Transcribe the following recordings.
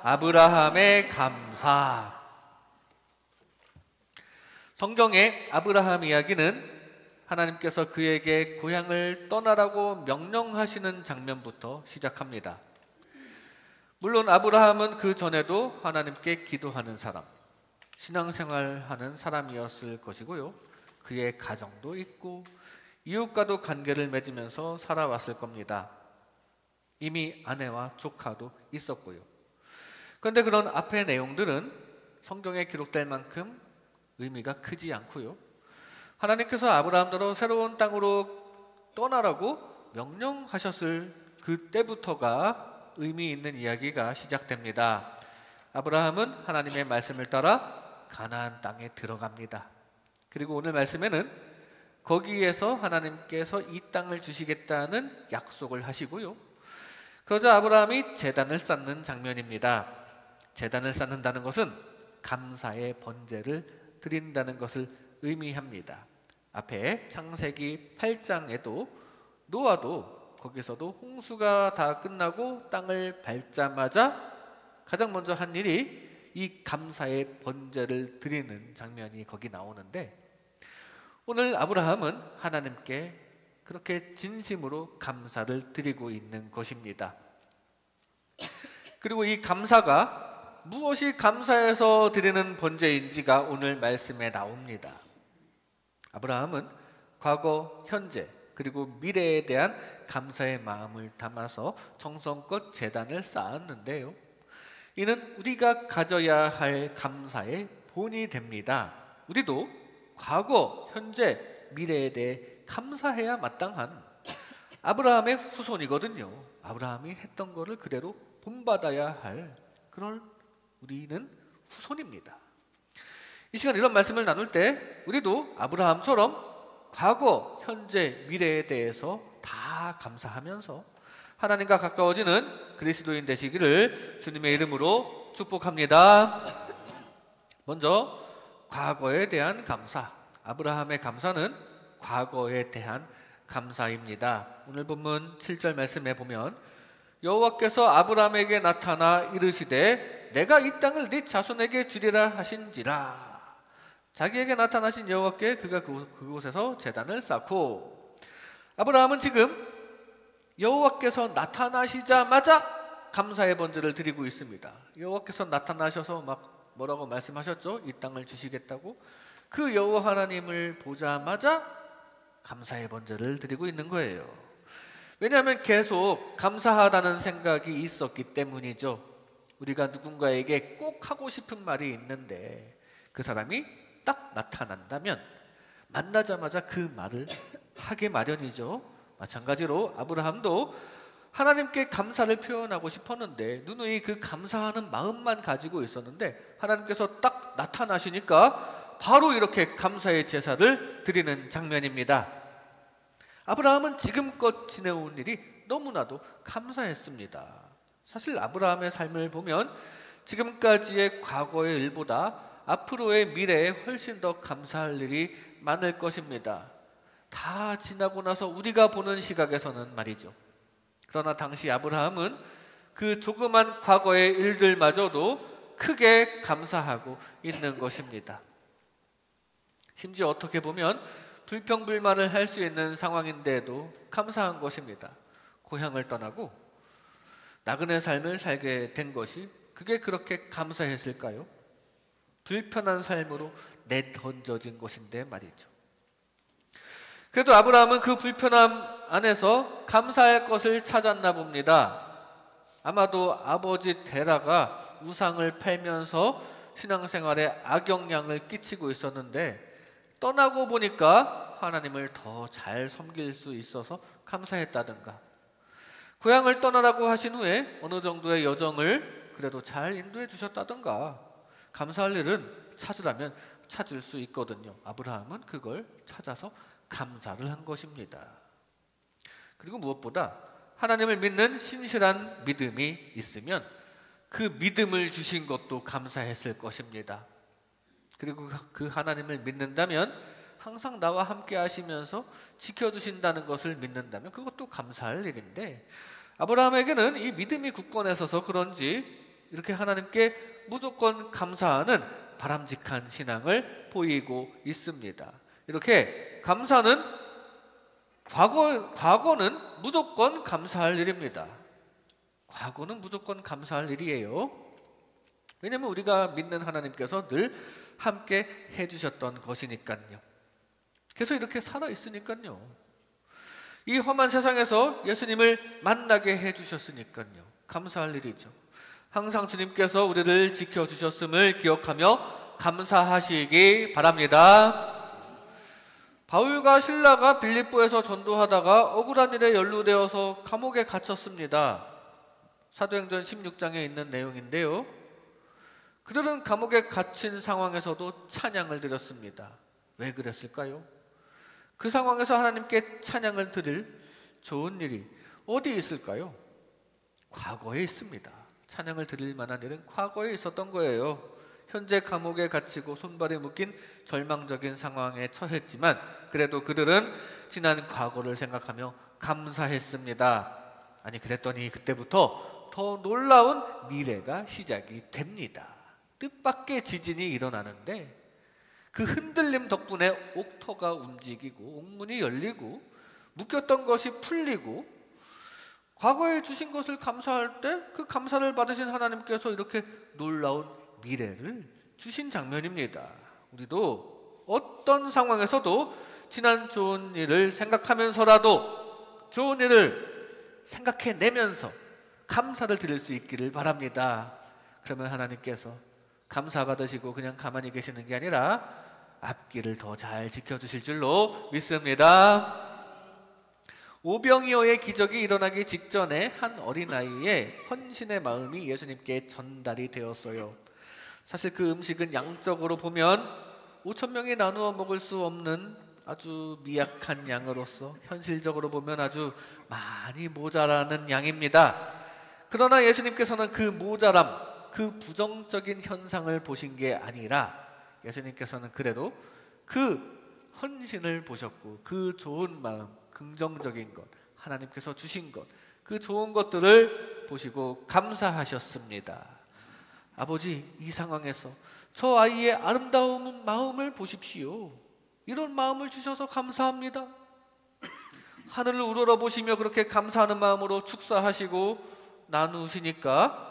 아브라함의 감사. 성경의 아브라함 이야기는 하나님께서 그에게 고향을 떠나라고 명령하시는 장면부터 시작합니다. 물론 아브라함은 그 전에도 하나님께 기도하는 사람, 신앙생활하는 사람이었을 것이고요. 그의 가정도 있고 이웃과도 관계를 맺으면서 살아왔을 겁니다. 이미 아내와 조카도 있었고요. 그런데 그런 앞의 내용들은 성경에 기록될 만큼 의미가 크지 않고요. 하나님께서 아브라함더러 새로운 땅으로 떠나라고 명령하셨을 그때부터가 의미 있는 이야기가 시작됩니다. 아브라함은 하나님의 말씀을 따라 가나안 땅에 들어갑니다. 그리고 오늘 말씀에는 거기에서 하나님께서 이 땅을 주시겠다는 약속을 하시고요. 그러자 아브라함이 제단을 쌓는 장면입니다. 제단을 쌓는다는 것은 감사의 번제를 드린다는 것을 의미합니다. 앞에 창세기 8장에도 노아도 거기서도 홍수가 다 끝나고 땅을 밟자마자 가장 먼저 한 일이 이 감사의 번제를 드리는 장면이 거기 나오는데, 오늘 아브라함은 하나님께 그렇게 진심으로 감사를 드리고 있는 것입니다. 그리고 이 감사가 무엇이 감사해서 드리는 번제인지가 오늘 말씀에 나옵니다. 아브라함은 과거, 현재, 그리고 미래에 대한 감사의 마음을 담아서 정성껏 제단을 쌓았는데요. 이는 우리가 가져야 할 감사의 본이 됩니다. 우리도 과거, 현재, 미래에 대해 감사해야 마땅한 아브라함의 후손이거든요. 아브라함이 했던 거를 그대로 본받아야 할 그런 우리는 후손입니다. 이 시간 이런 말씀을 나눌 때 우리도 아브라함처럼 과거, 현재, 미래에 대해서 다 감사하면서 하나님과 가까워지는 그리스도인 되시기를 주님의 이름으로 축복합니다. 먼저 과거에 대한 감사. 아브라함의 감사는 과거에 대한 감사입니다. 오늘 본문 7절 말씀에 보면 여호와께서 아브라함에게 나타나 이르시되 내가 이 땅을 네 자손에게 주리라 하신지라. 자기에게 나타나신 여호와께 그가 그곳에서 제단을 쌓고, 아브라함은 지금 여호와께서 나타나시자마자 감사의 번제를 드리고 있습니다. 여호와께서 나타나셔서 막 뭐라고 말씀하셨죠? 이 땅을 주시겠다고. 그 여호와 하나님을 보자마자 감사의 번제를 드리고 있는 거예요. 왜냐하면 계속 감사하다는 생각이 있었기 때문이죠. 우리가 누군가에게 꼭 하고 싶은 말이 있는데 그 사람이 딱 나타난다면 만나자마자 그 말을 하게 마련이죠. 마찬가지로 아브라함도 하나님께 감사를 표현하고 싶었는데 누누이 그 감사하는 마음만 가지고 있었는데 하나님께서 딱 나타나시니까 바로 이렇게 감사의 제사를 드리는 장면입니다. 아브라함은 지금껏 지내온 일이 너무나도 감사했습니다. 사실 아브라함의 삶을 보면 지금까지의 과거의 일보다 앞으로의 미래에 훨씬 더 감사할 일이 많을 것입니다. 다 지나고 나서 우리가 보는 시각에서는 말이죠. 그러나 당시 아브라함은 그 조그만 과거의 일들마저도 크게 감사하고 있는 것입니다. 심지어 어떻게 보면 불평불만을 할 수 있는 상황인데도 감사한 것입니다. 고향을 떠나고 나그네 삶을 살게 된 것이 그게 그렇게 감사했을까요? 불편한 삶으로 내던져진 것인데 말이죠. 그래도 아브라함은 그 불편함 안에서 감사할 것을 찾았나 봅니다. 아마도 아버지 데라가 우상을 팔면서 신앙생활에 악영향을 끼치고 있었는데 떠나고 보니까 하나님을 더 잘 섬길 수 있어서 감사했다든가, 고향을 떠나라고 하신 후에 어느 정도의 여정을 그래도 잘 인도해 주셨다든가, 감사할 일은 찾으라면 찾을 수 있거든요. 아브라함은 그걸 찾아서 감사를 한 것입니다. 그리고 무엇보다 하나님을 믿는 신실한 믿음이 있으면 그 믿음을 주신 것도 감사했을 것입니다. 그리고 그 하나님을 믿는다면 항상 나와 함께 하시면서 지켜주신다는 것을 믿는다면 그것도 감사할 일인데, 아브라함에게는 이 믿음이 굳건해 서서 그런지 이렇게 하나님께 무조건 감사하는 바람직한 신앙을 보이고 있습니다. 이렇게 감사는 과거는 무조건 감사할 일입니다. 과거는 무조건 감사할 일이에요. 왜냐하면 우리가 믿는 하나님께서 늘 함께 해주셨던 것이니까요. 그래서 이렇게 살아있으니까요. 이 험한 세상에서 예수님을 만나게 해주셨으니까요. 감사할 일이죠. 항상 주님께서 우리를 지켜주셨음을 기억하며 감사하시기 바랍니다. 바울과 실라가 빌립보에서 전도하다가 억울한 일에 연루되어서 감옥에 갇혔습니다. 사도행전 16장에 있는 내용인데요. 그들은 감옥에 갇힌 상황에서도 찬양을 드렸습니다. 왜 그랬을까요? 그 상황에서 하나님께 찬양을 드릴 좋은 일이 어디 있을까요? 과거에 있습니다. 찬양을 드릴 만한 일은 과거에 있었던 거예요. 현재 감옥에 갇히고 손발이 묶인 절망적인 상황에 처했지만 그래도 그들은 지난 과거를 생각하며 감사했습니다. 아니, 그랬더니 그때부터 더 놀라운 미래가 시작이 됩니다. 뜻밖의 지진이 일어나는데 그 흔들림 덕분에 옥토가 움직이고 옥문이 열리고 묶였던 것이 풀리고 과거에 주신 것을 감사할 때 그 감사를 받으신 하나님께서 이렇게 놀라운 미래를 주신 장면입니다. 우리도 어떤 상황에서도 지난 좋은 일을 생각하면서라도 좋은 일을 생각해내면서 감사를 드릴 수 있기를 바랍니다. 그러면 하나님께서 감사 받으시고 그냥 가만히 계시는 게 아니라 앞길을 더 잘 지켜주실 줄로 믿습니다. 오병이어의 기적이 일어나기 직전에 한 어린아이의 헌신의 마음이 예수님께 전달이 되었어요. 사실 그 음식은 양적으로 보면 5,000명이 나누어 먹을 수 없는 아주 미약한 양으로서 현실적으로 보면 아주 많이 모자라는 양입니다. 그러나 예수님께서는 그 모자람, 그 부정적인 현상을 보신 게 아니라 예수님께서는 그래도 그 헌신을 보셨고 그 좋은 마음, 긍정적인 것, 하나님께서 주신 것, 그 좋은 것들을 보시고 감사하셨습니다. 아버지, 이 상황에서 저 아이의 아름다운 마음을 보십시오. 이런 마음을 주셔서 감사합니다. 하늘을 우러러보시며 그렇게 감사하는 마음으로 축사하시고 나누시니까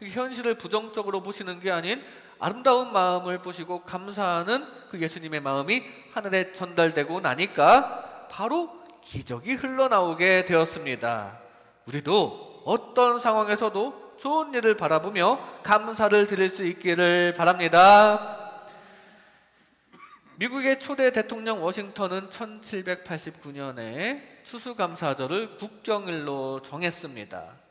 현실을 부정적으로 보시는 게 아닌 아름다운 마음을 보시고 감사하는 그 예수님의 마음이 하늘에 전달되고 나니까 바로 기적이 흘러나오게 되었습니다. 우리도 어떤 상황에서도 좋은 일을 바라보며 감사를 드릴 수 있기를 바랍니다. 미국의 초대 대통령 워싱턴은 1789년에 추수감사절을 국경일로 정했습니다.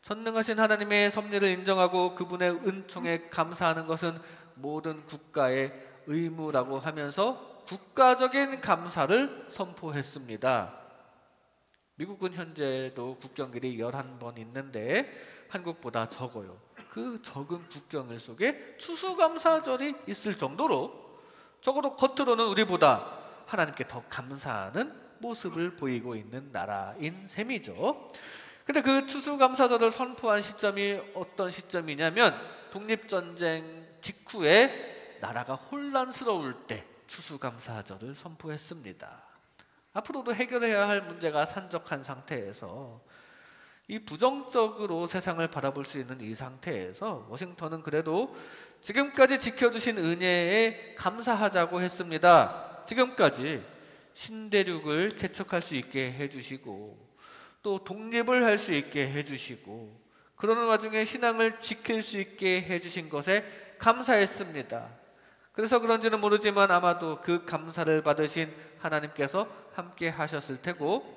전능하신 하나님의 섭리를 인정하고 그분의 은총에 감사하는 것은 모든 국가의 의무라고 하면서 국가적인 감사를 선포했습니다. 미국은 현재도 국경일이 11번 있는데 한국보다 적어요. 그 적은 국경일 속에 추수감사절이 있을 정도로 적어도 겉으로는 우리보다 하나님께 더 감사하는 모습을 보이고 있는 나라인 셈이죠. 근데 그 추수감사절을 선포한 시점이 어떤 시점이냐면 독립전쟁 직후에 나라가 혼란스러울 때 추수감사절을 선포했습니다. 앞으로도 해결해야 할 문제가 산적한 상태에서 이 부정적으로 세상을 바라볼 수 있는 이 상태에서 워싱턴은 그래도 지금까지 지켜주신 은혜에 감사하자고 했습니다. 지금까지 신대륙을 개척할 수 있게 해주시고 또 독립을 할 수 있게 해주시고 그러는 와중에 신앙을 지킬 수 있게 해주신 것에 감사했습니다. 그래서 그런지는 모르지만 아마도 그 감사를 받으신 하나님께서 함께 하셨을 테고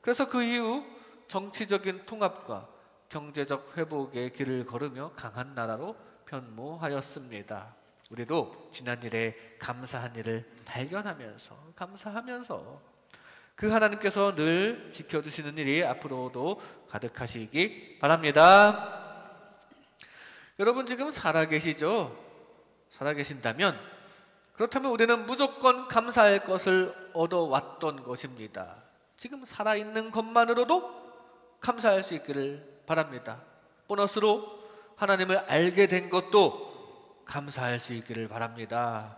그래서 그 이후 정치적인 통합과 경제적 회복의 길을 걸으며 강한 나라로 변모하였습니다. 우리도 지난 일에 감사한 일을 발견하면서 감사하면서 그 하나님께서 늘 지켜주시는 일이 앞으로도 가득하시기 바랍니다. 여러분 지금 살아계시죠? 살아계신다면 그렇다면 우리는 무조건 감사할 것을 얻어왔던 것입니다. 지금 살아있는 것만으로도 감사할 수 있기를 바랍니다. 보너스로 하나님을 알게 된 것도 감사할 수 있기를 바랍니다.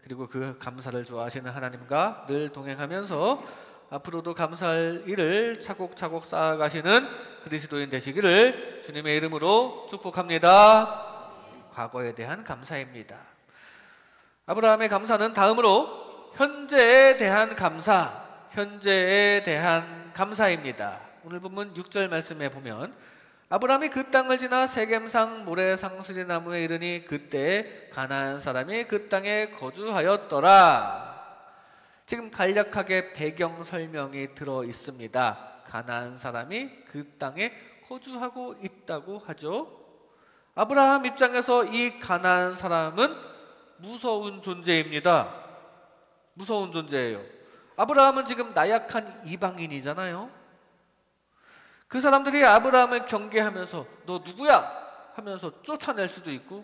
그리고 그 감사를 좋아하시는 하나님과 늘 동행하면서 앞으로도 감사할 일을 차곡차곡 쌓아가시는 그리스도인 되시기를 주님의 이름으로 축복합니다. 과거에 대한 감사입니다. 아브라함의 감사는 다음으로 현재에 대한 감사입니다. 오늘 본문 6절 말씀에 보면 아브라함이 그 땅을 지나 세겜상 모래 상수리 나무에 이르니 그때 가나안 사람이 그 땅에 거주하였더라. 지금 간략하게 배경 설명이 들어 있습니다. 가나안 사람이 그 땅에 거주하고 있다고 하죠. 아브라함 입장에서 이 가나안 사람은 무서운 존재입니다. 무서운 존재예요. 아브라함은 지금 나약한 이방인이잖아요. 그 사람들이 아브라함을 경계하면서 너 누구야? 하면서 쫓아낼 수도 있고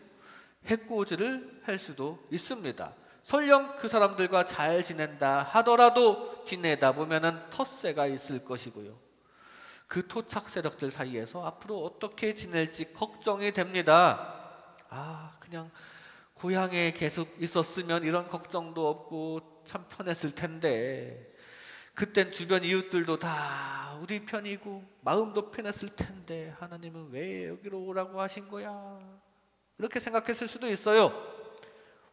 해코지를 할 수도 있습니다. 설령 그 사람들과 잘 지낸다 하더라도 지내다 보면은 텃세가 있을 것이고요. 그 토착 세력들 사이에서 앞으로 어떻게 지낼지 걱정이 됩니다. 그냥 고향에 계속 있었으면 이런 걱정도 없고 참 편했을 텐데 그땐 주변 이웃들도 다 우리 편이고 마음도 편했을 텐데 하나님은 왜 여기로 오라고 하신 거야? 이렇게 생각했을 수도 있어요.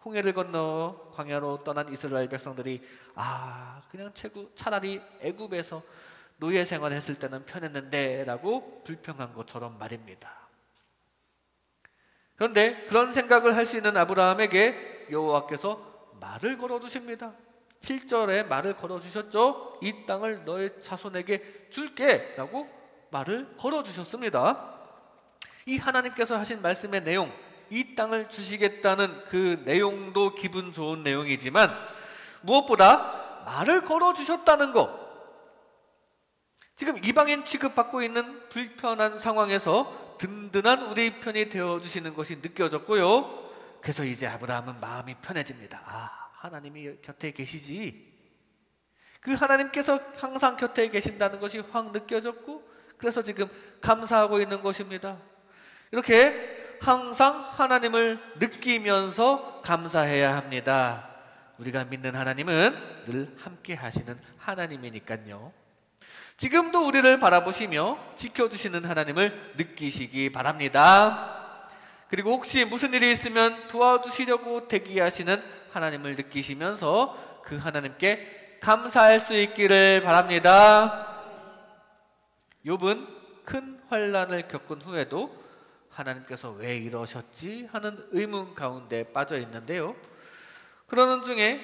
홍해를 건너 광야로 떠난 이스라엘 백성들이 그냥 차라리 애굽에서 노예 생활했을 때는 편했는데 라고 불평한 것처럼 말입니다. 그런데 그런 생각을 할 수 있는 아브라함에게 여호와께서 말을 걸어주십니다. 7절에 말을 걸어주셨죠. 이 땅을 너의 자손에게 줄게 라고 말을 걸어주셨습니다. 이 하나님께서 하신 말씀의 내용, 이 땅을 주시겠다는 그 내용도 기분 좋은 내용이지만 무엇보다 말을 걸어주셨다는 것, 지금 이방인 취급받고 있는 불편한 상황에서 든든한 우리 편이 되어주시는 것이 느껴졌고요. 그래서 이제 아브라함은 마음이 편해집니다. 하나님이 곁에 계시지. 그 하나님께서 항상 곁에 계신다는 것이 확 느껴졌고 그래서 지금 감사하고 있는 것입니다. 이렇게 항상 하나님을 느끼면서 감사해야 합니다. 우리가 믿는 하나님은 늘 함께 하시는 하나님이니까요. 지금도 우리를 바라보시며 지켜주시는 하나님을 느끼시기 바랍니다. 그리고 혹시 무슨 일이 있으면 도와주시려고 대기하시는 하나님을 느끼시면서 그 하나님께 감사할 수 있기를 바랍니다. 욥은 큰 환난을 겪은 후에도 하나님께서 왜 이러셨지 하는 의문 가운데 빠져 있는데요. 그러는 중에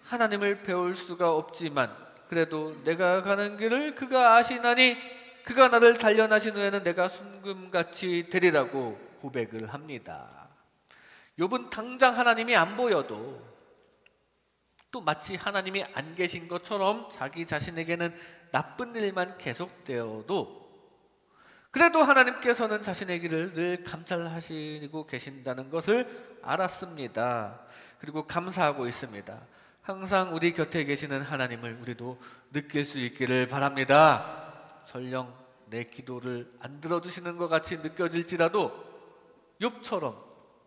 하나님을 배울 수가 없지만 그래도 내가 가는 길을 그가 아시나니 그가 나를 단련하신 후에는 내가 순금같이 되리라고 고백을 합니다. 욥은 당장 하나님이 안 보여도 또 마치 하나님이 안 계신 것처럼 자기 자신에게는 나쁜 일만 계속되어도 그래도 하나님께서는 자신의 길을 늘 감찰하시고 계신다는 것을 알았습니다. 그리고 감사하고 있습니다. 항상 우리 곁에 계시는 하나님을 우리도 느낄 수 있기를 바랍니다. 설령 내 기도를 안 들어주시는 것 같이 느껴질지라도 욥처럼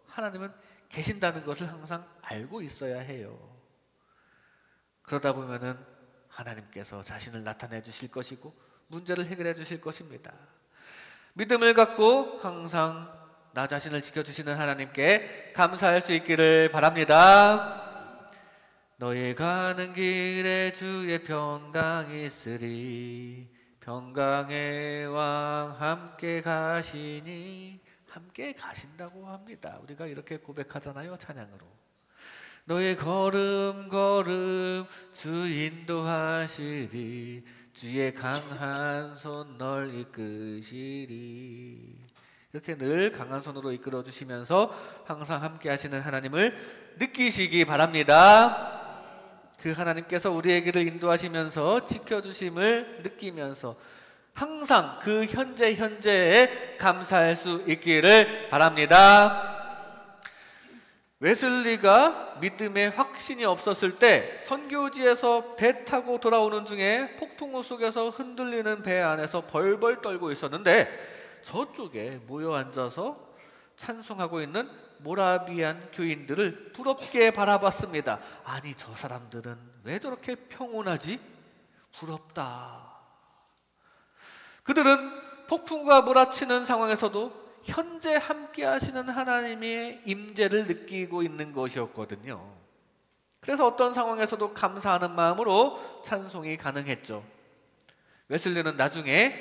하나님은 계신다는 것을 항상 알고 있어야 해요. 그러다 보면은 하나님께서 자신을 나타내 주실 것이고 문제를 해결해 주실 것입니다. 믿음을 갖고 항상 나 자신을 지켜주시는 하나님께 감사할 수 있기를 바랍니다. 너의 가는 길에 주의 평강이 있으리 평강의 왕 함께 가시니 함께 가신다고 합니다. 우리가 이렇게 고백하잖아요, 찬양으로. 너의 걸음 걸음 주 인도하시리 주의 강한 손 널 이끄시리. 이렇게 늘 강한 손으로 이끌어 주시면서 항상 함께 하시는 하나님을 느끼시기 바랍니다. 그 하나님께서 우리의 길을 인도하시면서 지켜주심을 느끼면서 항상 그 현재에 감사할 수 있기를 바랍니다. 웨슬리가 믿음에 확신이 없었을 때 선교지에서 배 타고 돌아오는 중에 폭풍우 속에서 흔들리는 배 안에서 벌벌 떨고 있었는데 저쪽에 모여 앉아서 찬송하고 있는 모라비안 교인들을 부럽게 바라봤습니다. 아니, 저 사람들은 왜 저렇게 평온하지? 부럽다. 그들은 폭풍과 몰아치는 상황에서도 현재 함께 하시는 하나님의 임재를 느끼고 있는 것이었거든요. 그래서 어떤 상황에서도 감사하는 마음으로 찬송이 가능했죠. 웨슬리는 나중에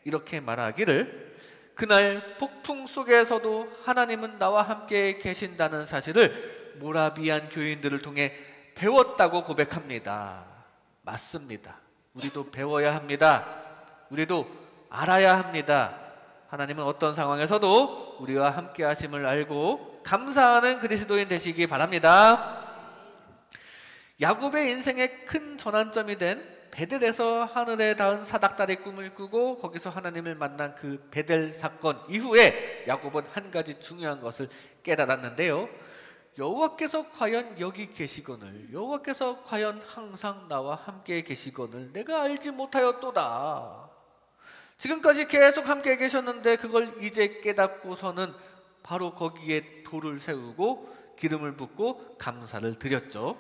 이렇게 말하기를, 그날 폭풍 속에서도 하나님은 나와 함께 계신다는 사실을 모라비안 교인들을 통해 배웠다고 고백합니다. 맞습니다. 우리도 배워야 합니다. 우리도 알아야 합니다. 하나님은 어떤 상황에서도 우리와 함께 하심을 알고 감사하는 그리스도인 되시기 바랍니다. 야곱의 인생의 큰 전환점이 된 베델에서 하늘에 닿은 사닥다리 꿈을 꾸고 거기서 하나님을 만난 그 베델 사건 이후에 야곱은 한 가지 중요한 것을 깨달았는데요. 여호와께서 과연 여기 계시거늘, 여호와께서 과연 항상 나와 함께 계시거늘 내가 알지 못하였도다. 지금까지 계속 함께 계셨는데 그걸 이제 깨닫고서는 바로 거기에 돌을 세우고 기름을 붓고 감사를 드렸죠.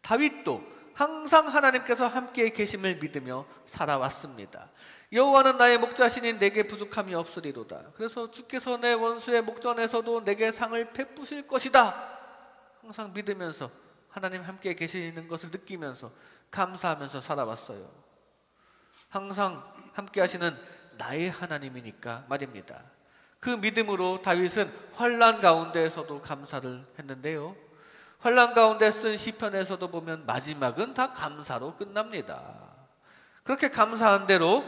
다윗도 항상 하나님께서 함께 계심을 믿으며 살아왔습니다. 여호와는 나의 목자시니 내게 부족함이 없으리로다. 그래서 주께서 내 원수의 목전에서도 내게 상을 베푸실 것이다. 항상 믿으면서 하나님 함께 계시는 것을 느끼면서 감사하면서 살아왔어요. 항상 함께 하시는 나의 하나님이니까 말입니다. 그 믿음으로 다윗은 환난 가운데에서도 감사를 했는데요. 환난 가운데 쓴 시편에서도 보면 마지막은 다 감사로 끝납니다. 그렇게 감사한 대로,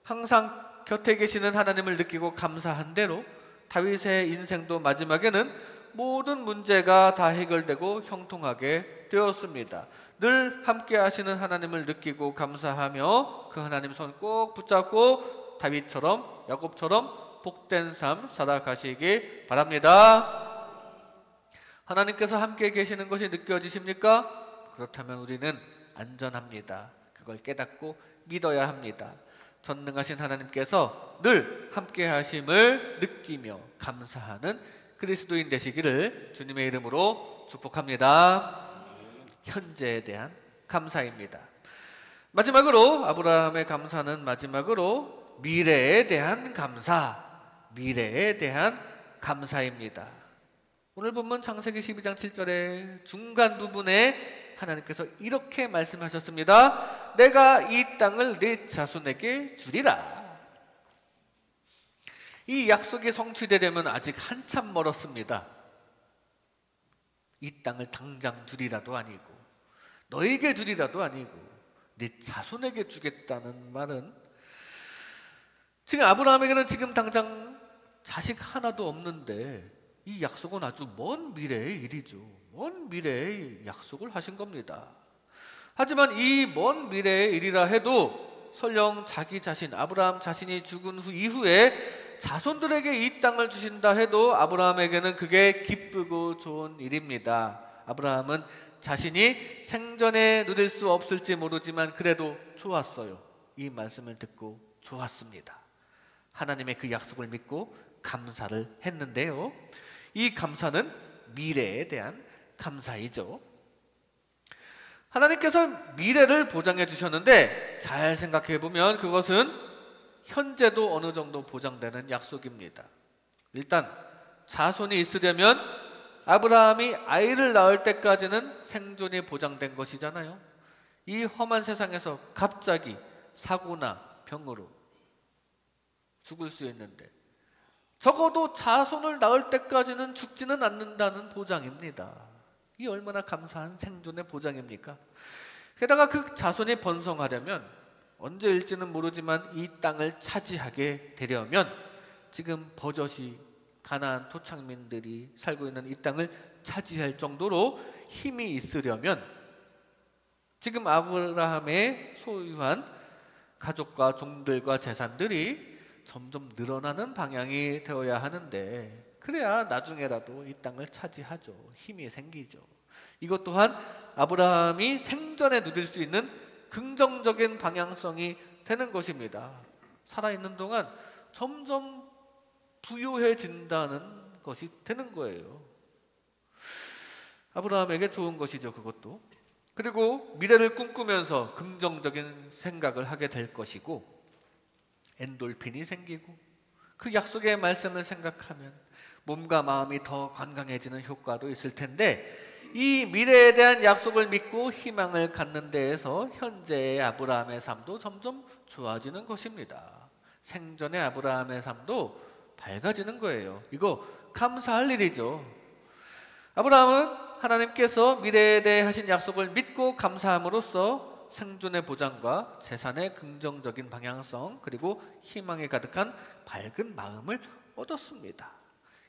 항상 곁에 계시는 하나님을 느끼고 감사한 대로 다윗의 인생도 마지막에는 모든 문제가 다 해결되고 형통하게 되었습니다. 늘 함께 하시는 하나님을 느끼고 감사하며 그 하나님 손 꼭 붙잡고 다윗처럼 야곱처럼 복된 삶 살아가시기 바랍니다. 하나님께서 함께 계시는 것이 느껴지십니까? 그렇다면 우리는 안전합니다. 그걸 깨닫고 믿어야 합니다. 전능하신 하나님께서 늘 함께 하심을 느끼며 감사하는 그리스도인 되시기를 주님의 이름으로 축복합니다. 현재에 대한 감사입니다. 마지막으로 아브라함의 감사는 마지막으로 미래에 대한 감사, 미래에 대한 감사입니다. 오늘 본문 창세기 12장 7절의 중간 부분에 하나님께서 이렇게 말씀하셨습니다. 내가 이 땅을 네 자손에게 주리라. 이 약속이 성취되려면 아직 한참 멀었습니다. 이 땅을 당장 주리라도 아니고 너에게 주리라도 아니고 네 자손에게 주겠다는 말은, 지금 아브라함에게는 지금 당장 자식 하나도 없는데 이 약속은 아주 먼 미래의 일이죠. 먼 미래의 약속을 하신 겁니다. 하지만 이 먼 미래의 일이라 해도 설령 자기 자신, 아브라함 자신이 죽은 이후에 자손들에게 이 땅을 주신다 해도 아브라함에게는 그게 기쁘고 좋은 일입니다. 아브라함은 자신이 생전에 누릴 수 없을지 모르지만 그래도 좋았어요. 이 말씀을 듣고 좋았습니다. 하나님의 그 약속을 믿고 감사를 했는데요. 이 감사는 미래에 대한 감사이죠. 하나님께서 미래를 보장해 주셨는데 잘 생각해 보면 그것은 현재도 어느 정도 보장되는 약속입니다. 일단 자손이 있으려면 아브라함이 아이를 낳을 때까지는 생존이 보장된 것이잖아요. 이 험한 세상에서 갑자기 사고나 병으로 죽을 수 있는데 적어도 자손을 낳을 때까지는 죽지는 않는다는 보장입니다. 이 얼마나 감사한 생존의 보장입니까? 게다가 그 자손이 번성하려면 언제일지는 모르지만 이 땅을 차지하게 되려면 지금 버젓이 가나안 토착민들이 살고 있는 이 땅을 차지할 정도로 힘이 있으려면 지금 아브라함의 소유한 가족과 종들과 재산들이 점점 늘어나는 방향이 되어야 하는데, 그래야 나중에라도 이 땅을 차지하죠. 힘이 생기죠. 이것 또한 아브라함이 생전에 누릴 수 있는 긍정적인 방향성이 되는 것입니다. 살아있는 동안 점점 부유해진다는 것이 되는 거예요. 아브라함에게 좋은 것이죠, 그것도. 그리고 미래를 꿈꾸면서 긍정적인 생각을 하게 될 것이고, 엔돌핀이 생기고, 그 약속의 말씀을 생각하면 몸과 마음이 더 건강해지는 효과도 있을 텐데, 이 미래에 대한 약속을 믿고 희망을 갖는 데에서 현재의 아브라함의 삶도 점점 좋아지는 것입니다. 생전의 아브라함의 삶도 밝아지는 거예요. 이거 감사할 일이죠. 아브라함은 하나님께서 미래에 대해 하신 약속을 믿고 감사함으로써 생존의 보장과 재산의 긍정적인 방향성, 그리고 희망에 가득한 밝은 마음을 얻었습니다.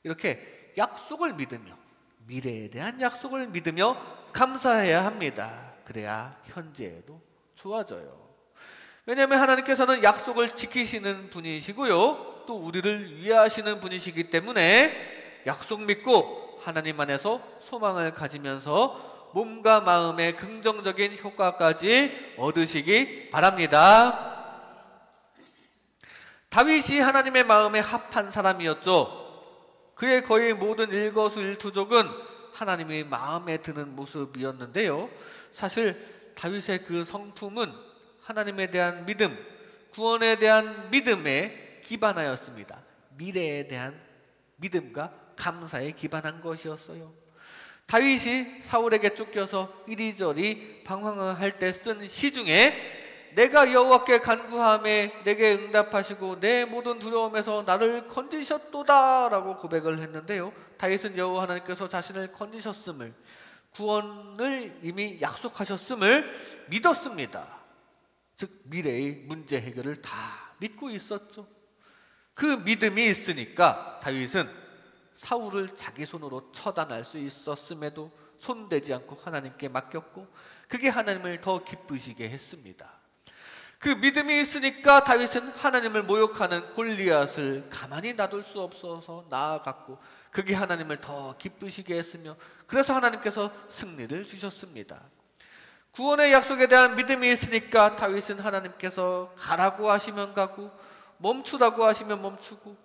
이렇게 약속을 믿으며, 미래에 대한 약속을 믿으며 감사해야 합니다. 그래야 현재에도 좋아져요. 왜냐하면 하나님께서는 약속을 지키시는 분이시고요, 또 우리를 위하시는 분이시기 때문에 약속 믿고 하나님 안에서 소망을 가지면서 몸과 마음의 긍정적인 효과까지 얻으시기 바랍니다. 다윗이 하나님의 마음에 합한 사람이었죠. 그의 거의 모든 일거수일투족은 하나님이 마음에 드는 모습이었는데요, 사실 다윗의 그 성품은 하나님에 대한 믿음, 구원에 대한 믿음에 기반하였습니다. 미래에 대한 믿음과 감사에 기반한 것이었어요. 다윗이 사울에게 쫓겨서 이리저리 방황할 때 쓴 시 중에 내가 여호와께 간구하매 내게 응답하시고 내 모든 두려움에서 나를 건지셨도다 라고 고백을 했는데요, 다윗은 여호와 하나님께서 자신을 건지셨음을, 구원을 이미 약속하셨음을 믿었습니다. 즉 미래의 문제 해결을 다 믿고 있었죠. 그 믿음이 있으니까 다윗은 사울을 자기 손으로 처단할 수 있었음에도 손대지 않고 하나님께 맡겼고, 그게 하나님을 더 기쁘시게 했습니다. 그 믿음이 있으니까 다윗은 하나님을 모욕하는 골리앗을 가만히 놔둘 수 없어서 나아갔고, 그게 하나님을 더 기쁘시게 했으며, 그래서 하나님께서 승리를 주셨습니다. 구원의 약속에 대한 믿음이 있으니까 다윗은 하나님께서 가라고 하시면 가고 멈추라고 하시면 멈추고,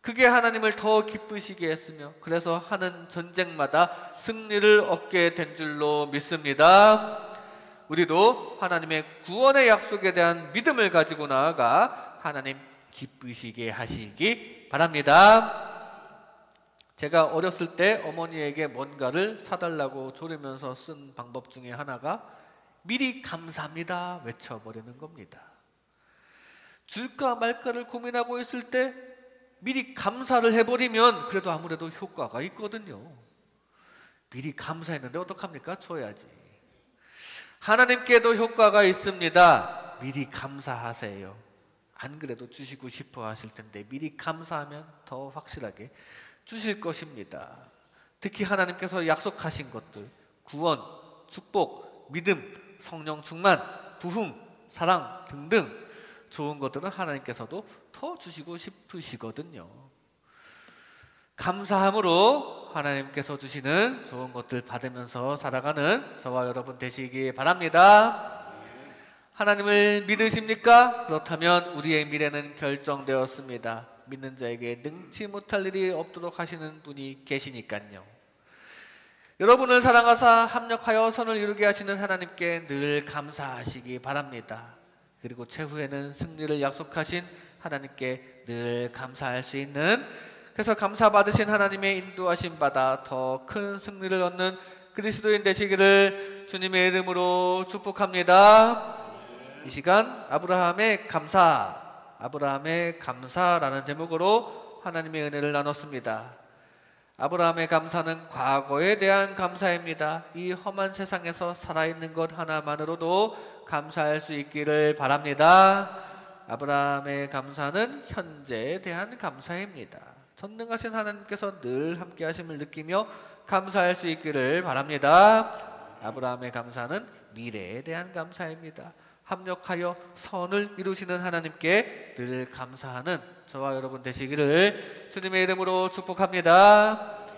그게 하나님을 더 기쁘시게 했으며, 그래서 하는 전쟁마다 승리를 얻게 된 줄로 믿습니다. 우리도 하나님의 구원의 약속에 대한 믿음을 가지고 나아가 하나님 기쁘시게 하시기 바랍니다. 제가 어렸을 때 어머니에게 뭔가를 사달라고 조르면서 쓴 방법 중에 하나가 미리 감사합니다 외쳐버리는 겁니다. 줄까 말까를 고민하고 있을 때 미리 감사를 해버리면 그래도 아무래도 효과가 있거든요. 미리 감사했는데 어떡합니까? 줘야지. 하나님께도 효과가 있습니다. 미리 감사하세요. 안 그래도 주시고 싶어 하실 텐데 미리 감사하면 더 확실하게 주실 것입니다. 특히 하나님께서 약속하신 것들, 구원, 축복, 믿음, 성령 충만, 부흥, 사랑 등등 좋은 것들은 하나님께서도 더 주시고 싶으시거든요. 감사함으로 하나님께서 주시는 좋은 것들 받으면서 살아가는 저와 여러분 되시기 바랍니다. 하나님을 믿으십니까? 그렇다면 우리의 미래는 결정되었습니다. 믿는 자에게 능치 못할 일이 없도록 하시는 분이 계시니까요. 여러분을 사랑하사 합력하여 선을 이루게 하시는 하나님께 늘 감사하시기 바랍니다. 그리고 최후에는 승리를 약속하신 하나님께 늘 감사할 수 있는, 그래서 감사받으신 하나님의 인도하심 받아 더 큰 승리를 얻는 그리스도인 되시기를 주님의 이름으로 축복합니다. 이 시간 아브라함의 감사라는 제목으로 하나님의 은혜를 나눴습니다. 아브라함의 감사는 과거에 대한 감사입니다. 이 험한 세상에서 살아있는 것 하나만으로도 감사할 수 있기를 바랍니다. 아브라함의 감사는 현재에 대한 감사입니다. 전능하신 하나님께서 늘 함께 하심을 느끼며 감사할 수 있기를 바랍니다. 아브라함의 감사는 미래에 대한 감사입니다. 합력하여 선을 이루시는 하나님께 늘 감사하는 저와 여러분 되시기를 주님의 이름으로 축복합니다.